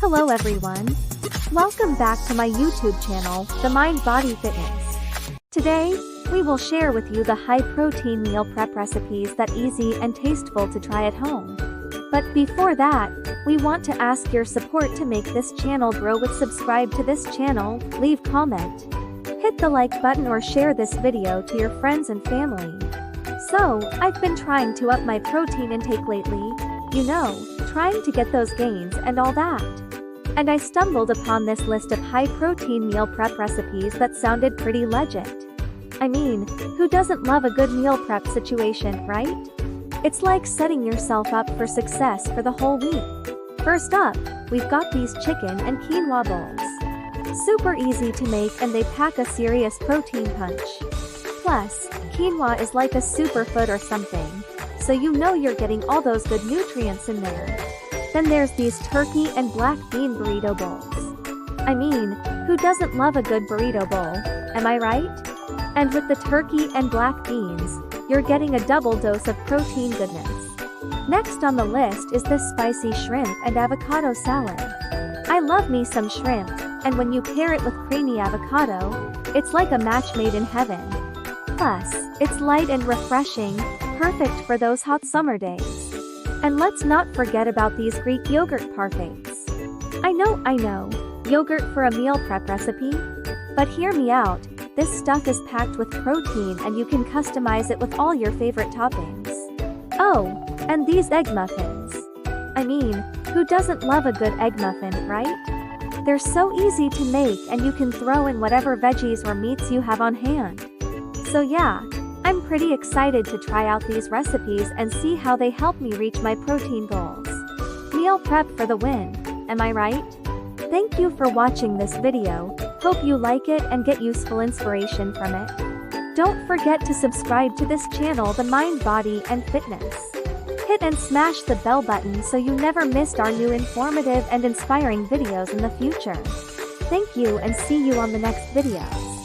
Hello everyone. Welcome back to my YouTube channel, The Mind Body Fitness. Today, we will share with you the high-protein meal prep recipes that easy and tasteful to try at home. But before that, we want to ask your support to make this channel grow. With subscribe to this channel, leave comment, hit the like button or share this video to your friends and family. So, I've been trying to up my protein intake lately, trying to get those gains and all that. And I stumbled upon this list of high-protein meal prep recipes that sounded pretty legit. I mean, who doesn't love a good meal prep situation, right? It's like setting yourself up for success for the whole week. First up, we've got these chicken and quinoa bowls. Super easy to make and they pack a serious protein punch. Plus, quinoa is like a superfood or something, so you're getting all those good nutrients in there. Then there's these turkey and black bean burrito bowls. I mean, who doesn't love a good burrito bowl, am I right? And with the turkey and black beans, you're getting a double dose of protein goodness. Next on the list is this spicy shrimp and avocado salad. I love me some shrimp, and when you pair it with creamy avocado, it's like a match made in heaven. Plus, it's light and refreshing, perfect for those hot summer days. And let's not forget about these Greek yogurt parfaits. I know, yogurt for a meal prep recipe? But hear me out, this stuff is packed with protein and you can customize it with all your favorite toppings. Oh, and these egg muffins. I mean, who doesn't love a good egg muffin, right? They're so easy to make and you can throw in whatever veggies or meats you have on hand. So yeah, I'm pretty excited to try out these recipes and see how they help me reach my protein goals. Meal prep for the win, am I right? Thank you for watching this video, hope you like it and get useful inspiration from it. Don't forget to subscribe to this channel, The Mind, Body and Fitness. Hit and smash the bell button so you never missed our new informative and inspiring videos in the future. Thank you and see you on the next videos.